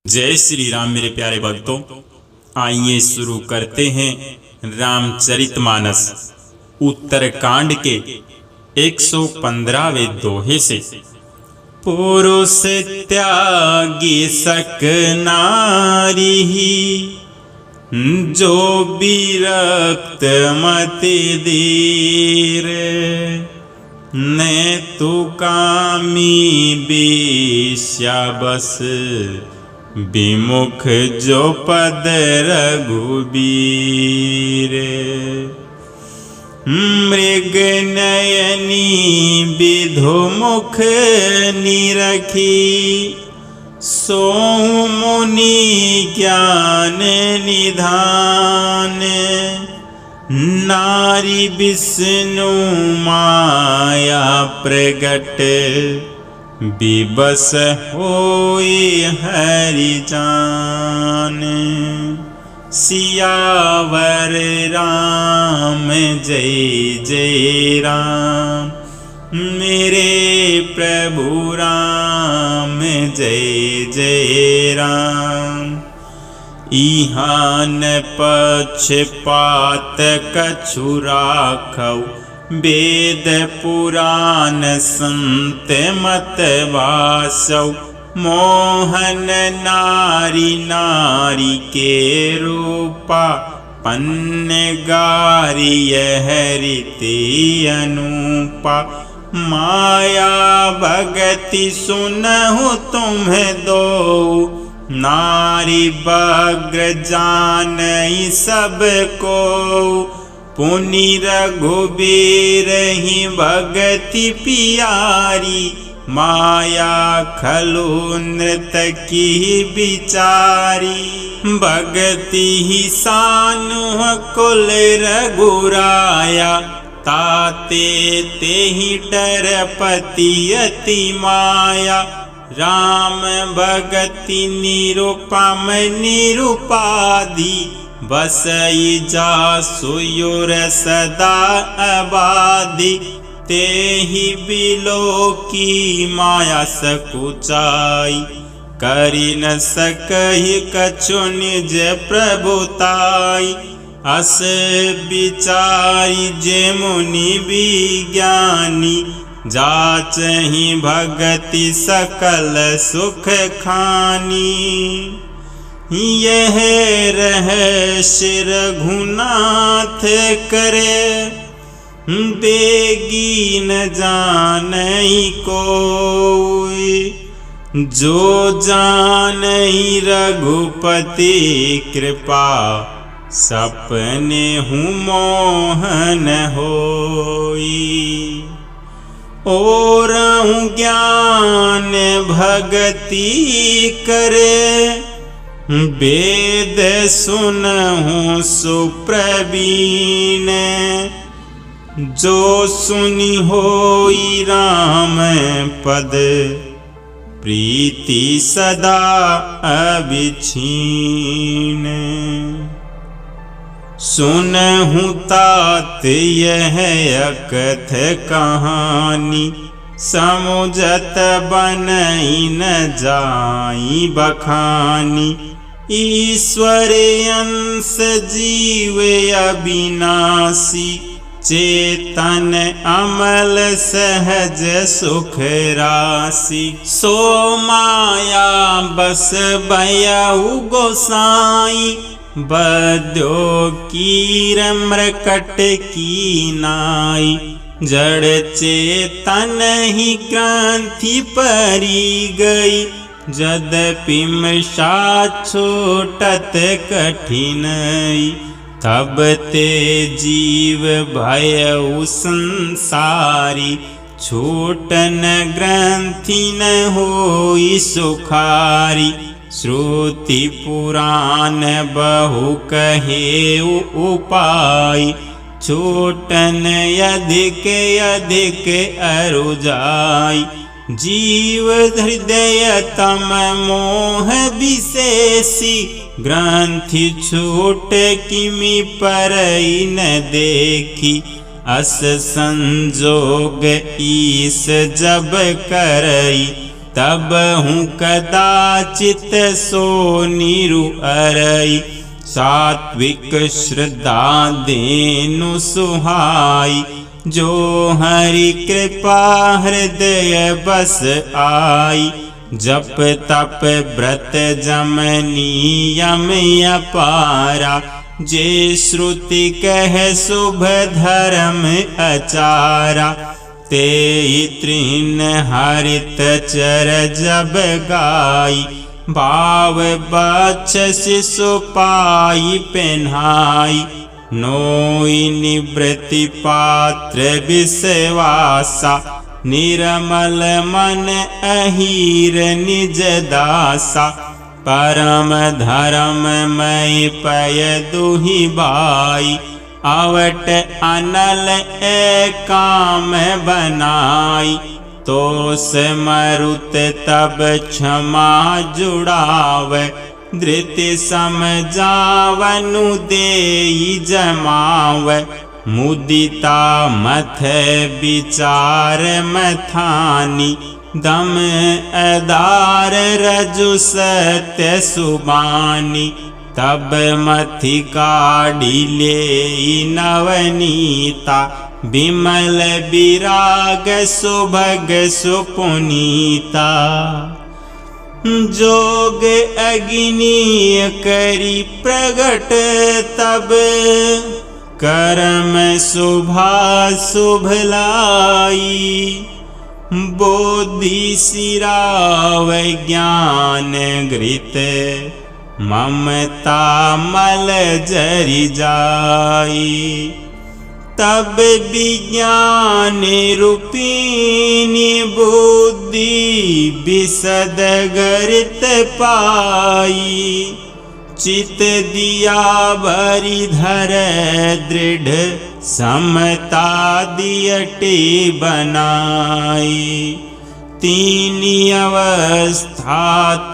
जय श्री राम मेरे प्यारे भक्तों, आइए शुरू करते हैं रामचरितमानस उत्तरकांड के 115वें दोहे से। पुरुष त्यागी सक नारी, जो विरक्त मति धीर। ने तु कामी बेश्या बस, विमुख जो पद रघुबीर। मृग नयनी विधो मुख निरखी, सो मुनि ज्ञान निधान। नारी विष्णु माया प्रगट, विबस होई हरि जान। सियावर राम जय जय राम, मेरे प्रभु राम जय जय राम। इहान पक्षपात कछु राखौ, वेद पुराण संत मत वासौ। मोहन नारी नारी के रूपा, पन्नगारी हरिते अनूपा। माया भगति सुनहु तुम्हें दो, नारी बग्र जानई सब को। पुनि रघुबीर ही भगति पियारी, माया खलु नृत की बिचारी। भगति ही सानुह कुल रघुराया, ताते ते ही डर पति अति माया। राम भगति निरुपम निरुपाधि, बसई जासु युर सदा आबादी। तेहि बिलो की माया सकुचाई, करि न सकहि कछु निज प्रभुताई। अस विचारी जे मुनि विज्ञानी, जाचहि भगति सकल सुख खानी। यह रहस्य रघुनाथ करे, बेगी न जानई कोई। जो जानई रघुपति कृपा, सपने हूँ मोहन होई। और ज्ञान भगति करे, वेद सुनहु सुप्रवीण। जो सुनि होई राम पद, प्रीति सदा अविछीन। सुनहु तात यह अकथ कहानी, समुझत बनई न जाई बखानी। ईश्वर अंश जीव अविनाशी, चेतन अमल सहज सुख राशि। सो माया बस भयउ गोसाई, बद्यो कीर मृकट की नाई। जड़ चेतन ही क्रांति परी गई, यद्यपि मृषा छूटत कठिनई। तब ते जीव भयउ संसारी, छूटन ग्रंथि न होई सुखारी। श्रुति पुराण बहु कहे उपाय, छूटन अधिक अधिक अरु जाई। जीव हृदय तम मोह विशेषी, ग्रंथि छूट किमि परई न देखी। अस संजोग ईस जब करई, तब हूँ कदाचित सो निरु अरई, सात्विक श्रद्धा देनु सुहाई, जो हरि कृपा हृदय बस आई, जप तप व्रत जम नियम अपारा, जे श्रुति कह शुभ धर्म आचारा, ते तृण हरित चर जब गाई, भाव बक्षसि सुपाई पहनाई, नोई निवृत्ति पात्र विश्वासा, निर्मल मन अहीर निज दासा, परम धर्म मय पय दुहि बाई, अवट अनल काम बनाई, तो मरुत तब क्षमा जुड़ाव, धृति समझावनु देई जमाव, मुदिता मथ विचार मथानी, दम अदार रजु सत्य सुबानी, तब मथि काढ़ी ले नवनीता, विमल विराग सुभग सुपुनीता, जोग अग्नि करी प्रगट तब, कर्म शुभा शुभ लाई, बोधि सिराव ज्ञान घृत, ममता मल जरि जाई, तब विज्ञान रूपिणी बुद्धि विशद गरित पाई, चित दिया भरी धर दृढ़, समता दियटे बनाई, तीनी अवस्था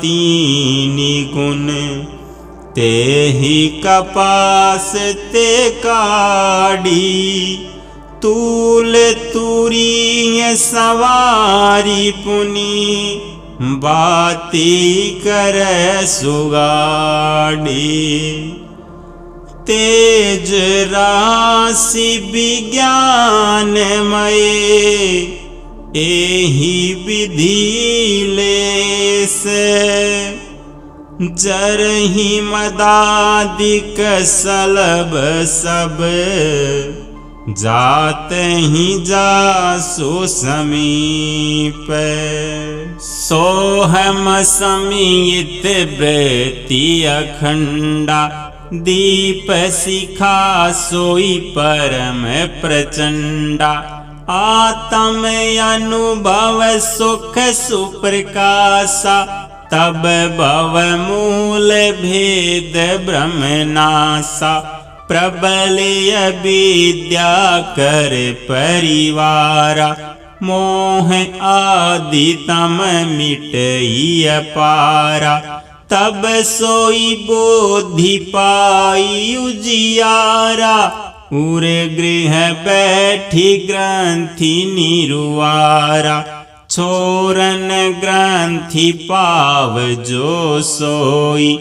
तीनी गुण, ते ही कपास ते काढ़ी, तूल तुरी सवारी पुनी, बाती कर सुगाड़ी, तेज राशि विज्ञानमय, एहि विधि लेस, जरहि मदादिक सलभ सब, जाते ही जासु समीप, सोहम समीत वृत्ति अखंडा, दीप शिखा सोई परम प्रचंडा, आत्म अनुभव सुख सुप्रकाशा, तब भव मूल भेद ब्रह्मनाशा, प्रबल विद्या कर परिवारा, मोह आदि तम मिटई अपारा, तब सोई बोधि पाई उजियारा, उर गृह बैठी ग्रंथि निरुवारा, छोरन ग्रंथि पाव जो सोई,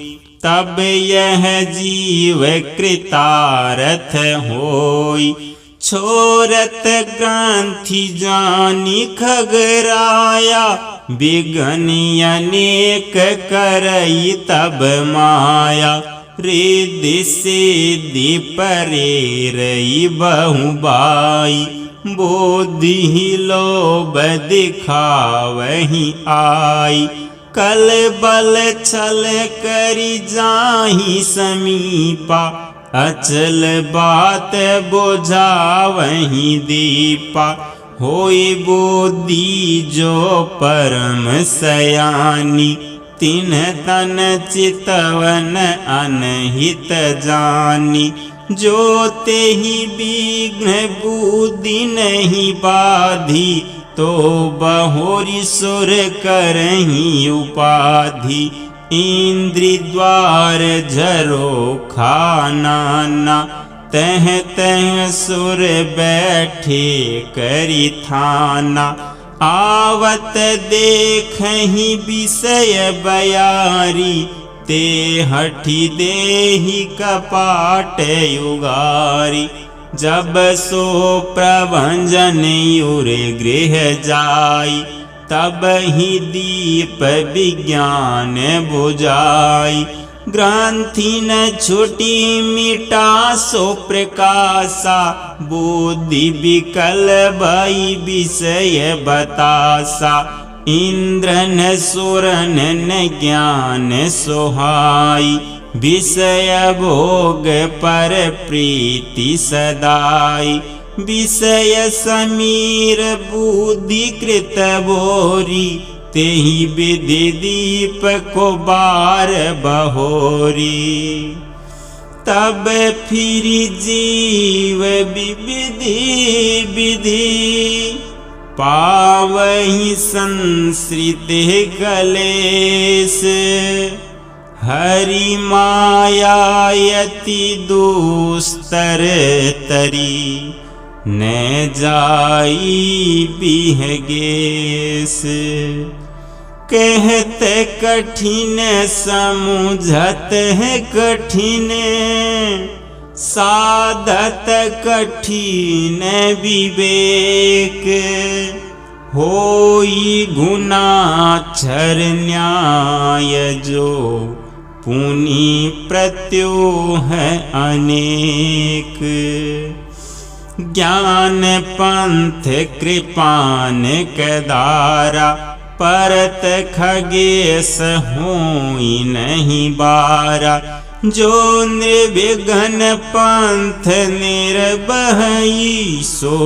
तब यह जीव कृतार्थ होई, छोरत ग्रंथि जानी खगराया, विघ्न अनेक करई तब माया, रिद्धि सिद्धि परे रई बहुबाई, बोधि लोभ दिखावहि आई, कल बल छल करि जाहि समीपा, अचल बात बुझावहि दीपा, होई बोधि जो परम सयानी, तिन्ह तन चितवन अनहित जानी, जो तेहि विघ्न बुद्धि नहीं बाधी, तो बहोरी सुर करही उपाधि, इंद्रि द्वार झरोखा नाना, तह तह सुर बैठे करि थाना, आवत देखहि विषय बयारी, ते हठी देहि कपाट युगारी। जब सो प्रभंजन युरे गृह जाई, तब ही दीप विज्ञान बुझाई। ग्रंथि न छुटी मिटा सो प्रकाशा, बुद्धि विकल भई विषय बतासा। इंद्र न सुरन न ज्ञान सोहाई, विषय भोग पर प्रीति सदाई। विषय समीर बुद्धि कृत बोरी, तेहि विधि दीप को बार बहोरी। तब फिर जीव विविधि विधि, पावहि संसृति कलेश। हरि मायायति दुस्तर तरी, न जाई बिहगेस। कहत कठिन समुझत है कठिन, साधत कठिन विवेक। होई गुनाक्षर न्याय जो, पुनि प्रत्योह अनेक। ज्ञान पंथ कृपान कदारा, परत खगेश होई नहीं बारा। जो निर्विघ्न पंथ निर्बहई, सो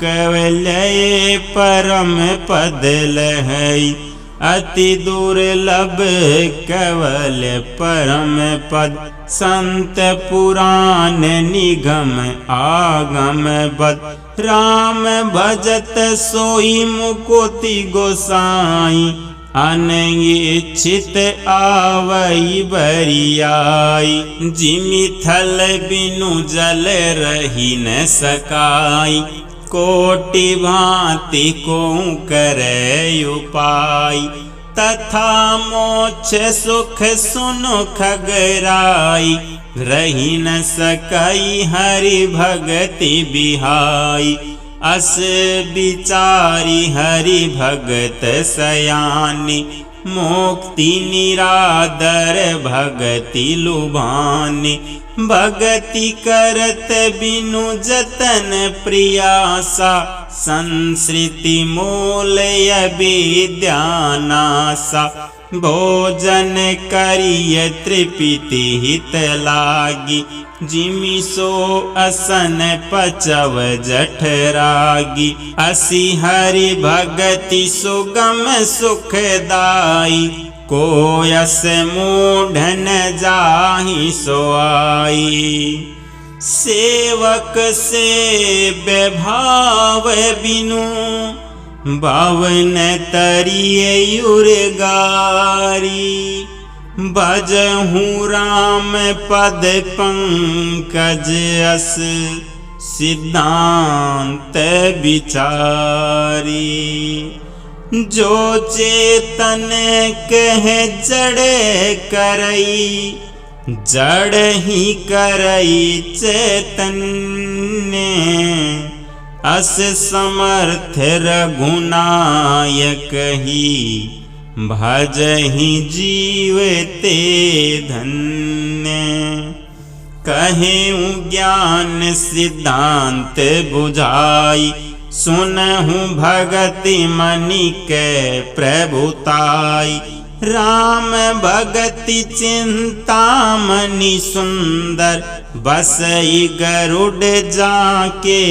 कवलय परम पद लहई। अति दुर्लभ कवल परम पद, संत पुराण निगम आगम बद। राम भजत सोई मुकुति गोसाई, अनिच्छित आवई बरियाई। जिमि थल बिनु जल रही न सकाई, कोटि भांति को करे उपाय। तथा मोक्ष सुख सुनु खगराई, रही न सकई हरि भगति बिहाई। अस विचारी हरि भगत सयानी, मुक्ति निरादर भगति लुभानी। भगति करत बिनु जतन प्रियासा, संसृति मूल विद्या नासा। भोजन करिय तृप्ति हित लागी, जिमि सो असन पचव जठरागी। असी हरि भगति सुगम सुखदाई, कोयस मूढ़ न जाहि सो आई। सेवक सेव्य भाव बिनु, बावन तरिय उर्गारी। भजहु राम पद पंकज अस, सिद्धांत विचारी। जो चेतन कह जड़ करई, जड़ ही करई चैतन्य। अस समर्थ रघुनायक ही, भजहि जीवते धन्य। कहेउ ज्ञान सिद्धांत बुझाई, सुनहु भगति मनि के प्रभुताई। राम भगति चिंतामणि सुंदर, बसई गरुड़ जाके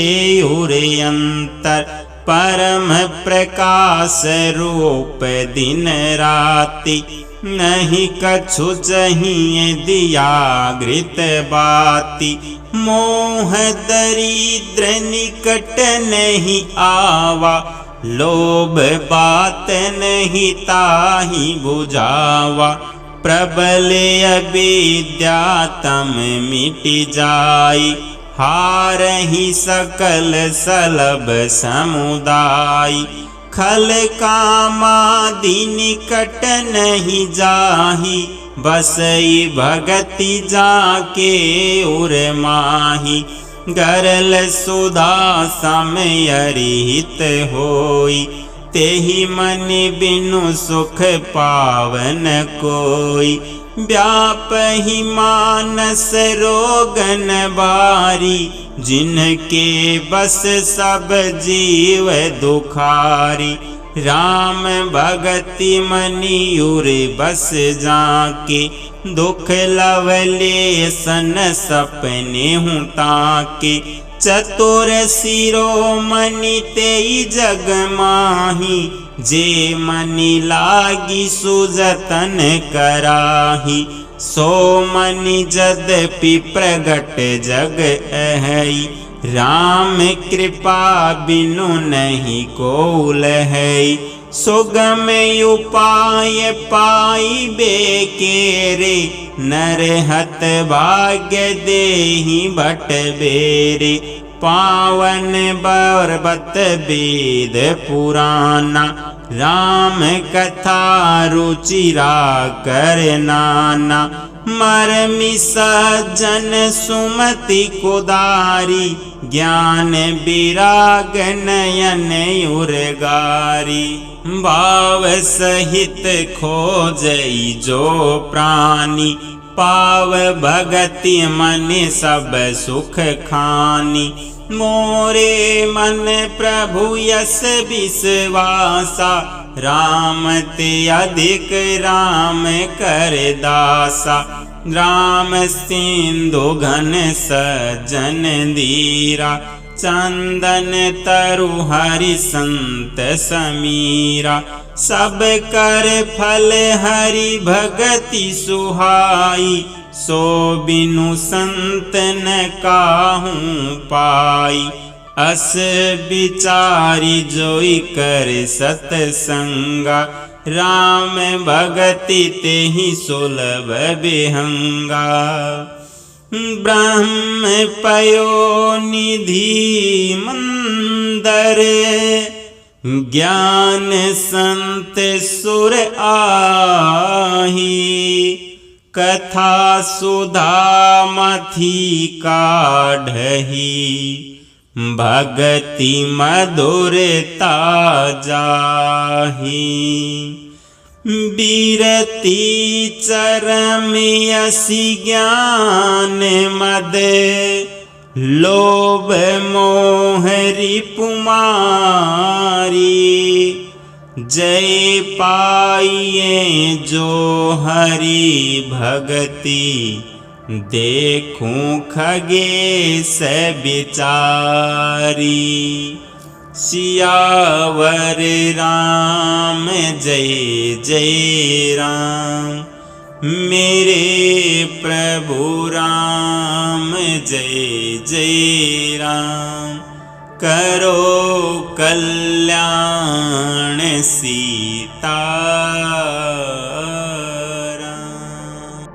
उरे अंतर। परम प्रकाश रूप दिन राति, नहीं कछु चाहिए दिया घृत बाती। मोह दरिद्र निकट नहीं आवा, लोभ बात नहीं ताहि बुझावा। प्रबल अविद्या तम मिट जाई, हारहि सकल सलभ समुदाय। खल कामादि निकट नहीं जाही, बसई भगति जाके उर माही। गरल सुधा समयरिहित होई, तेहि मन बिनु सुख पावन कोई। व्यापहि मानस रोगन बारी, जिनके बस सब जीव दुखारी। राम भगति मनियुर बस जाके, दुख लवले सन सपने हूँ ताके। चतुर शिरोमणि तेई जग माही, जे मनि लागी सुजतन कराही। सो मनि यद्यपि प्रगट जग अहै, राम कृपा बिनु नहीं को लहै। सुगम उपाय पाइबे केरे, नरहत भाग्य देहि बट बेरे। पावन पर्वत वेद पुराना, राम कथा रुचिरा कर नाना। मरमि सज्जन सुमति कुदारी, ज्ञान विराग नयन उर्गारी। भाव सहित खोजई जो प्राणी, पाव भगति मन सब सुख खानी। मोरे मन प्रभु यस विश्वासा, राम ते अधिक राम कर दासा। राम सिंधु घन सज्जन धीरा, चंदन तरु हरि संत समीरा। सब कर फल हरि भगति सुहाई, सो बिनु संत न काहू पाई। अस विचारी जोई कर सतसंगा, राम भगति तेहि सुलभ विहंगा। ब्रह्म पयो निधि मंदर, ज्ञान संत सुर आही। कथा सुधा मथी काढ़ही, भगति मधुरता जाही। बीरती चरम यसी ज्ञान मद, लोभ मोह रिपुमारी। जय पाइए जो हरि भगति, देखूं खगेश बिचारी। सियावर राम जय जय राम, मेरे प्रभु राम जय जय राम। करो कल्याण सी